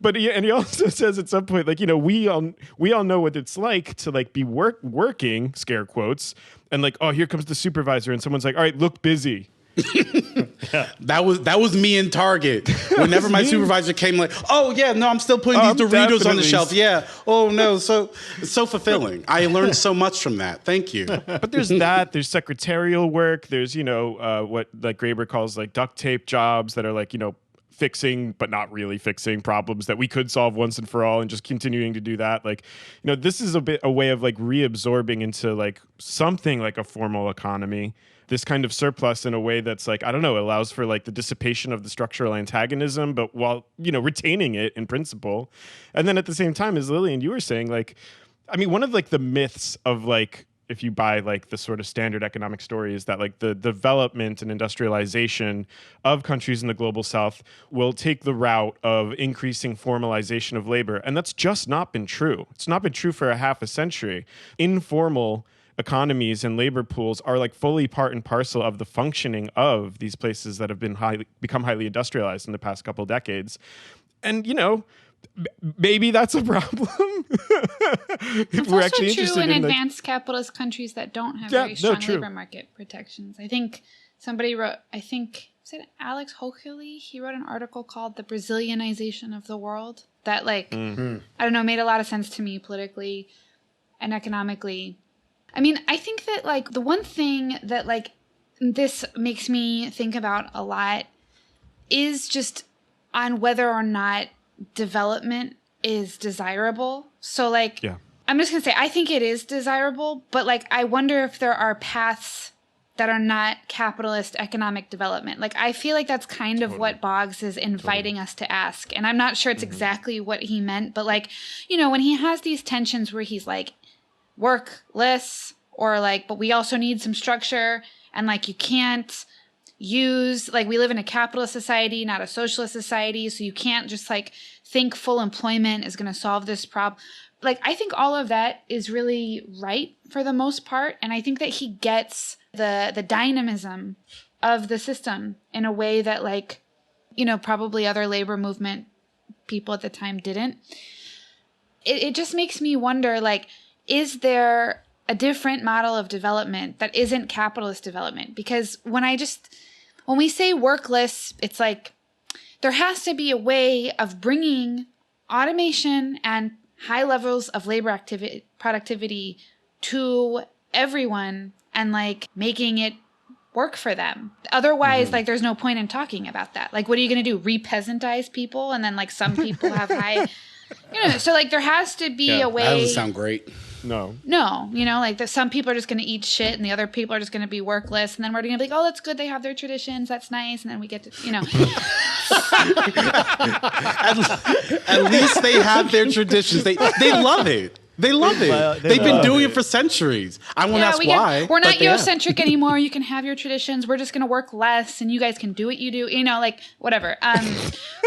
But he also says at some point, like, we all know what it's like to like be working, scare quotes, and like, oh, here comes the supervisor and someone's like, all right, look busy. That was me in Target. Whenever my supervisor came, like, oh yeah, no, I'm still putting these Doritos on the shelf. Yeah. Oh no. So it's so fulfilling. I learned so much from that. Thank you. But there's that. There's secretarial work. There's what like Graeber calls like duct tape jobs that are like fixing but not really fixing problems that we could solve once and for all, and just continuing to do that. Like, this is a way of like reabsorbing into like something like a formal economy, this kind of surplus in a way that's like, I don't know, allows for like the dissipation of the structural antagonism, but while, retaining it in principle. And then at the same time, as Lillian, you were saying, like, I mean, one of like the myths of like, if you buy like the sort of standard economic story, is that like the development and industrialization of countries in the global south will take the route of increasing formalization of labor. And that's just not been true. It's not been true for a half a century. Informal economies and labor pools are like fully part and parcel of the functioning of these places that have been become highly industrialized in the past couple decades. And, maybe that's a problem. It's we're also actually true interested in in advanced capitalist countries that don't have very strong true. labor market protections. I think somebody wrote, is it Alex Hochuli? He wrote an article called The Brazilianization of the World that like, I don't know, made a lot of sense to me politically and economically. I mean, I think that like the one thing that like this makes me think about a lot is just on whether or not development is desirable. So like, I'm just going to say, I think it is desirable, but like, I wonder if there are paths that are not capitalist economic development. Like, I feel like that's kind of what Boggs is inviting us to ask. And I'm not sure it's exactly what he meant, but like, when he has these tensions where he's like, work less, or like, but we also need some structure, and like you can't use, like, we live in a capitalist society, not a socialist society, so you can't just like think full employment is going to solve this problem. Like, I think all of that is really right for the most part, and I think that he gets the dynamism of the system in a way that like, probably other labor movement people at the time didn't. It just makes me wonder, like, is there a different model of development that isn't capitalist development? Because when we say workless, it's like there has to be a way of bringing automation and high levels of labor productivity to everyone and like making it work for them. Otherwise, like, there's no point in talking about that. Like, what are you going to do? Re-peasantize people? And then like some people have high, so like there has to be a way. That doesn't sound great. No, like some people are just going to eat shit and the other people are just going to be workless. And then we're going to be like, oh, that's good. They have their traditions. That's nice. And then we get to, At least they have their traditions. They love it. They love it. Well, They've been doing it for centuries. I won't ask why. We're not Eurocentric anymore. You can have your traditions. We're just going to work less and you guys can do what you do, like whatever.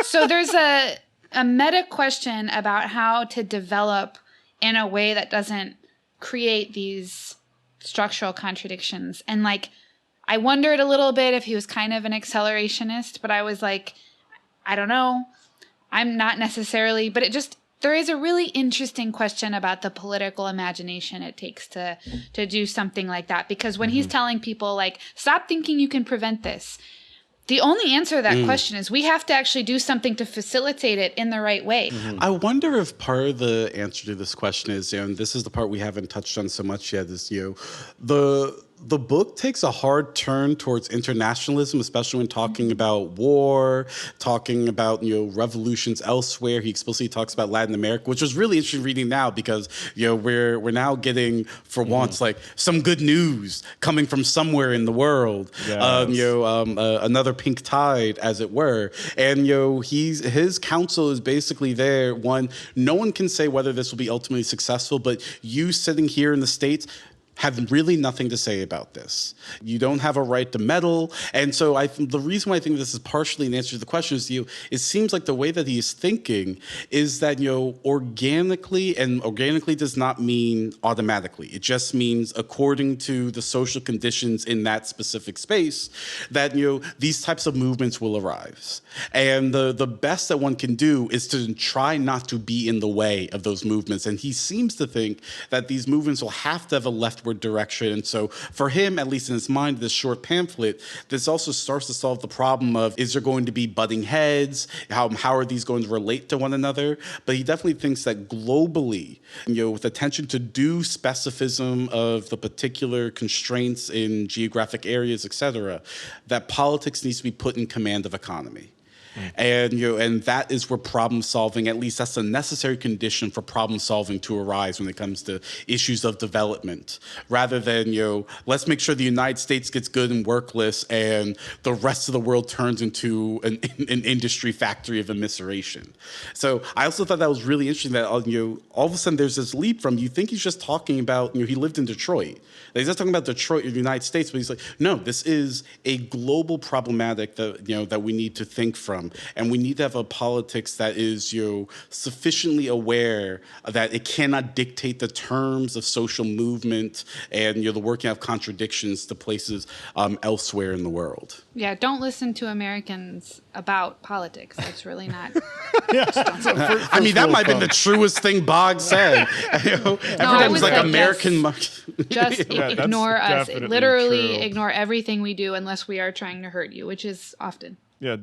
So there's a meta question about how to develop in a way that doesn't create these structural contradictions. And like, I wondered a little bit if he was kind of an accelerationist, but I was like, I don't know. I'm not necessarily, but There is a really interesting question about the political imagination it takes to do something like that. Because when he's telling people, like, stop thinking you can prevent this, the only answer to that question is we have to actually do something to facilitate it in the right way. I wonder if part of the answer to this question is, and this is the part we haven't touched on so much yet, is, the book takes a hard turn towards internationalism, especially when talking about war, talking about, revolutions elsewhere. He explicitly talks about Latin America, which was really interesting reading now because, we're now getting, for once, like some good news coming from somewhere in the world. Yes. Another pink tide, as it were. And, his counsel is basically there. One, no one can say whether this will be ultimately successful, but you sitting here in the States have really nothing to say about this. You don't have a right to meddle. And so the reason why I think this is partially an answer to the question is, it seems like the way that he is thinking is that, organically, and organically does not mean automatically. It just means according to the social conditions in that specific space that, these types of movements will arise. And the best that one can do is to try not to be in the way of those movements. And he seems to think that these movements will have to have a leftward direction. And so for him, at least in his mind, this short pamphlet, this also starts to solve the problem of, is there going to be butting heads? How are these going to relate to one another? But he definitely thinks that globally, with attention to due specificism of the particular constraints in geographic areas, et cetera, that politics needs to be put in command of economy. And and that is where problem solving, at least that's a necessary condition for problem solving to arise when it comes to issues of development, rather than let's make sure the United States gets good and workless and the rest of the world turns into an industry factory of immiseration. So I also thought that was really interesting that all of a sudden there's this leap from, you think he's just talking about, he lived in Detroit. He's just talking about Detroit in the United States, but he's like, no, this is a global problematic that that we need to think from. And we need to have a politics that is sufficiently aware that it cannot dictate the terms of social movement and the working out contradictions to places elsewhere in the world. Yeah, don't listen to Americans about politics. That's really not. I mean, that might have been the truest thing Boggs said. Everyone was like, American. Just ignore us. Literally ignore everything we do unless we are trying to hurt you, which is often. Yeah,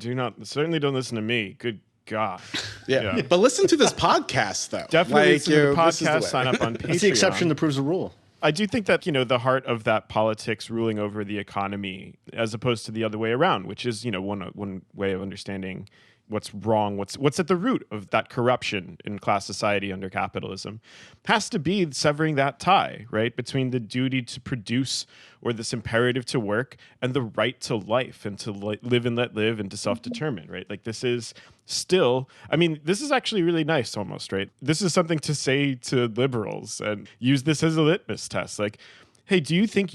certainly don't listen to me. Good God. Yeah. But listen to this podcast, though. Definitely listen to the podcast, sign up on Patreon. It's the exception that proves the rule. I do think that, the heart of that politics ruling over the economy, as opposed to the other way around, which is, one way of understanding what's wrong, what's at the root of that corruption in class society under capitalism, has to be severing that tie, right, between the duty to produce, or this imperative to work, and the right to life and to live and let live and to self-determine, right? Like, this is still, this is actually really nice almost, right? This is something to say to liberals and use this as a litmus test. Like, hey, do you think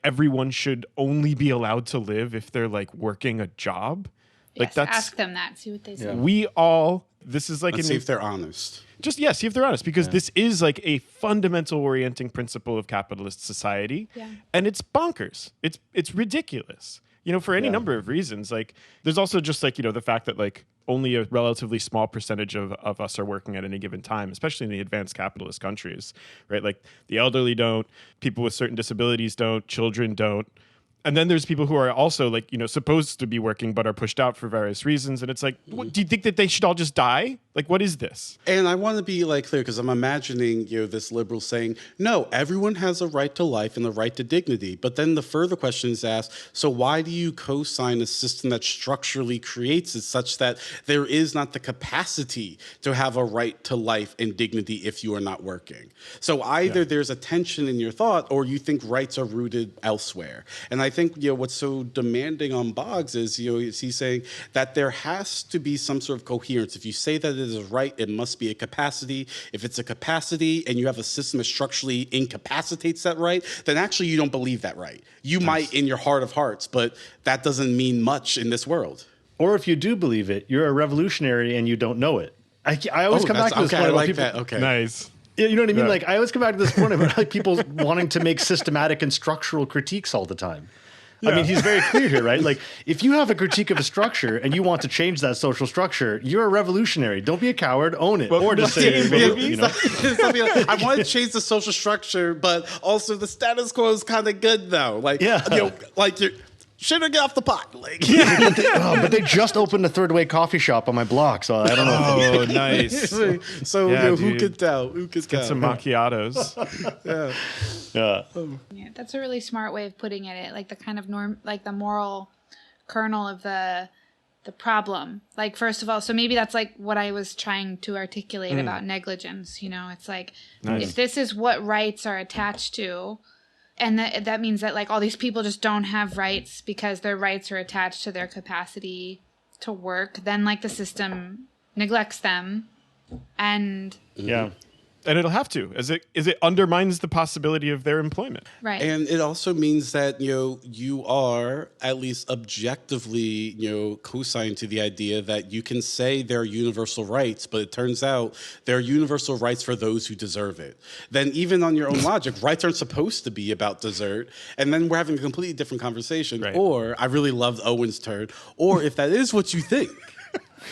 everyone should only be allowed to live if they're working a job? Yes, ask them that. See what they say. Yeah. This is Let's see if they're honest. See if they're honest, because this is a fundamental orienting principle of capitalist society, and it's bonkers. It's ridiculous. For any number of reasons. There's also just the fact that only a relatively small percentage of us are working at any given time, especially in the advanced capitalist countries, right? The elderly don't, people with certain disabilities don't, children don't. And then there's people who are also supposed to be working but are pushed out for various reasons. And it's what, do you think that they should all just die? What is this? And I want to be clear, because I'm imagining this liberal saying, no, everyone has a right to life and a right to dignity. But then the further question is asked, so why do you co-sign a system that structurally creates it such that there is not the capacity to have a right to life and dignity if you are not working? So either there's a tension in your thought, or you think rights are rooted elsewhere. And I think what's so demanding on Boggs is he's saying that there has to be some sort of coherence. If you say that it is a right, it must be a capacity. If it's a capacity and you have a system that structurally incapacitates that right, then actually you don't believe that right. You might in your heart of hearts, but that doesn't mean much in this world. Or if you do believe it, you're a revolutionary and you don't know it. I always come back to this point I about like people. that. Okay. Nice. You know what I mean? I always come back to this point about people wanting to make systematic and structural critiques all the time. I mean, he's very clear here, right? Like, if you have a critique of a structure and you want to change that social structure, you're a revolutionary. Don't be a coward, own it. Or just say, you know. I want to change the social structure, but also the status quo is kind of good though. Like, you're shit or get off the pot. Like, but they just opened a third way coffee shop on my block, so I don't know. Oh, nice. So who could tell? Who could Get some macchiatos. Yeah. Yeah, that's a really smart way of putting it. Like the kind of like the moral kernel of the problem. Like, first of all, so maybe that's like what I was trying to articulate about negligence. You know, it's like, if this is what rights are attached to, and that means that like all these people just don't have rights because their rights are attached to their capacity to work, then like the system neglects them, and And it'll have to, as it undermines the possibility of their employment. right. And it also means that, you are at least objectively, co-signed to the idea that you can say there are universal rights, but it turns out there are universal rights for those who deserve it. Then even on your own logic, rights aren't supposed to be about desert. And then we're having a completely different conversation. Right. Or, I really loved Owen's turn, or if that is what you think,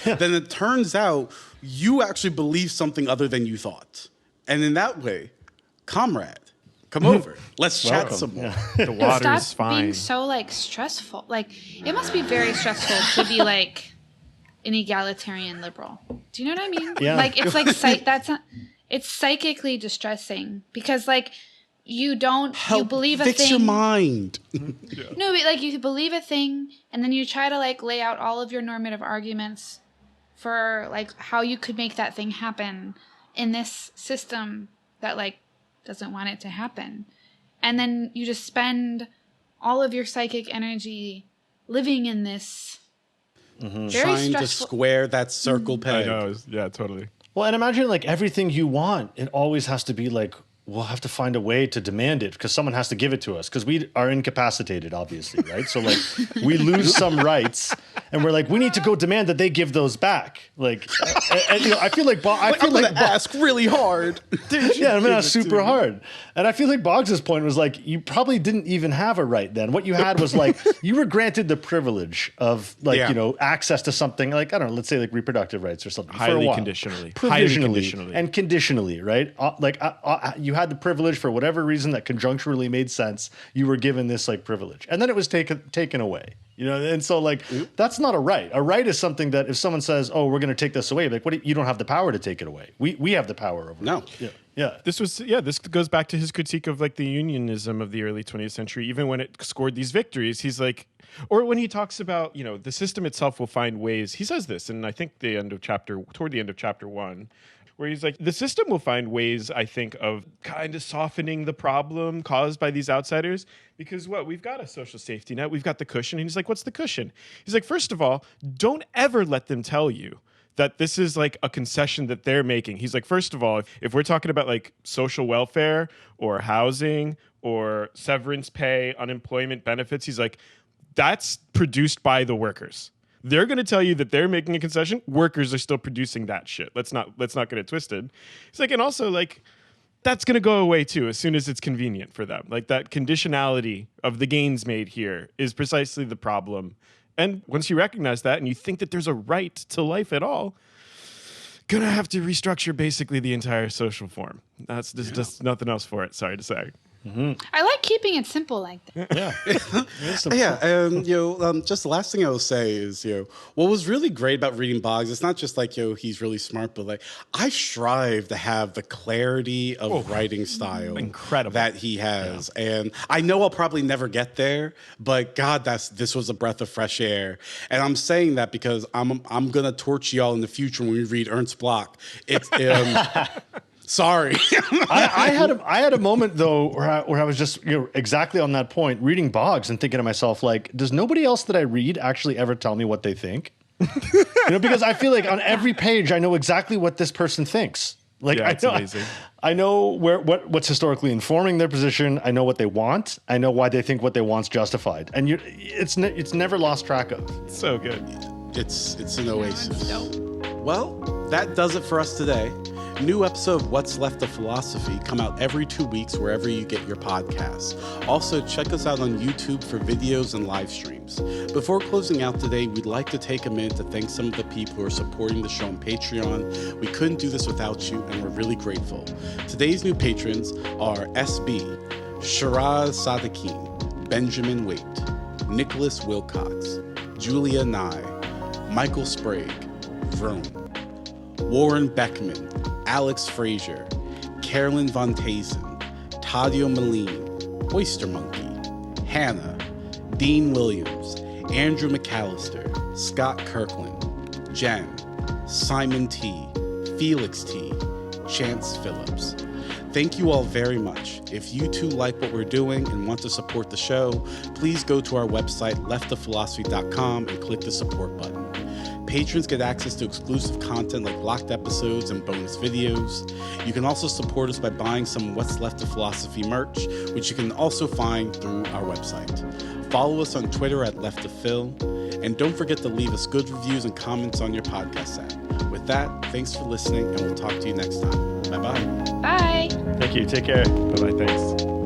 then it turns out you actually believe something other than you thought. And in that way, comrade, come over. Let's chat some more. The water's Stop fine. being so like stressful. Like, it must be very stressful to be like an egalitarian liberal. Do you know what I mean? Yeah. Like, it's like it's psychically distressing because like you believe a fix thing. your mind. No, but like you believe a thing and then you try to like lay out all of your normative arguments for like how you could make that thing happen in this system that like doesn't want it to happen. And then you just spend all of your psychic energy living in this very Trying to stressful. square that circle I peg. know. Yeah, totally. Well, and imagine like everything you want, it always has to be like, we'll have to find a way to demand it because someone has to give it to us because we are incapacitated, obviously, right? So like we lose some rights and we're like, we need to go demand that they give those back. Like, and I feel like, I'm going to ask really hard. yeah, I'm going to ask super hard. And I feel like Boggs' point was like, you probably didn't even have a right then. What you had was like, you were granted the privilege of like, access to something like, I don't know, let's say like reproductive rights or something. Highly for a while. conditionally. Provisionally. And conditionally, right? You had the privilege for whatever reason that conjuncturally made sense. You were given this like privilege. And then it was taken away. And so like that's not a right. A right is something that if someone says, "Oh, we're going to take this away," like you don't have the power to take it away. We have the power over it. Yeah. This goes back to his critique of like the unionism of the early 20th century. Even when it scored these victories, he's like, or when he talks about, the system itself will find ways. He says this, and I think toward the end of chapter 1, where he's like, the system will find ways, I think, of kind of softening the problem caused by these outsiders. Because we've got a social safety net, we've got the cushion. And he's like, what's the cushion? He's like, first of all, don't ever let them tell you that this is like a concession that they're making. He's like, first of all, if we're talking about like social welfare or housing or severance pay, unemployment benefits, he's like, that's produced by the workers. They're going to tell you that they're making a concession. Workers are still producing that shit. Let's not get it twisted. He's like, and also like, that's going to go away too as soon as it's convenient for them. Like that conditionality of the gains made here is precisely the problem. And once you recognize that and you think that there's a right to life at all, gonna have to restructure basically the entire social form. There's just nothing else for it. Sorry to say. I like keeping it simple like that. And just the last thing I will say is, what was really great about reading Boggs, it's not just like, he's really smart, but like I strive to have the clarity of writing style incredible that he has. And I know I'll probably never get there, but God, this was a breath of fresh air. And I'm saying that because I'm gonna torch y'all in the future when we read Ernst Bloch. It's sorry. I had a moment though where I was just exactly on that point reading Boggs and thinking to myself like, does nobody else that I read actually ever tell me what they think? Because I feel like on every page I know exactly what this person thinks. Like it's amazing. I know what's historically informing their position. I know what they want. I know why they think what they want's justified, and it's never lost track of. So good. It's an oasis. Dope. Well, that does it for us today. New episode of What's Left of Philosophy come out every 2 weeks wherever you get your podcasts. Also, check us out on YouTube for videos and live streams. Before closing out today, we'd like to take a minute to thank some of the people who are supporting the show on Patreon. We couldn't do this without you, and we're really grateful. Today's new patrons are SB, Shiraz Sadiqin, Benjamin Waite, Nicholas Wilcox, Julia Nye, Michael Sprague, Vroom, Warren Beckman, Alex Frazier, Carolyn Von Tazen, Tadio Moline, Oyster Monkey, Hannah, Dean Williams, Andrew McAllister, Scott Kirkland, Jen, Simon T, Felix T, Chance Phillips. Thank you all very much. If you too like what we're doing and want to support the show, please go to our website, leftofphilosophy.com, and click the support button. Patrons get access to exclusive content like locked episodes and bonus videos. You can also support us by buying some What's Left of Philosophy merch, which you can also find through our website. Follow us on Twitter at @LeftOfPhil, and don't forget to leave us good reviews and comments on your podcast app. With that, thanks for listening, and we'll talk to you next time. Bye-bye. Bye. Thank you. Take care. Bye-bye. Thanks.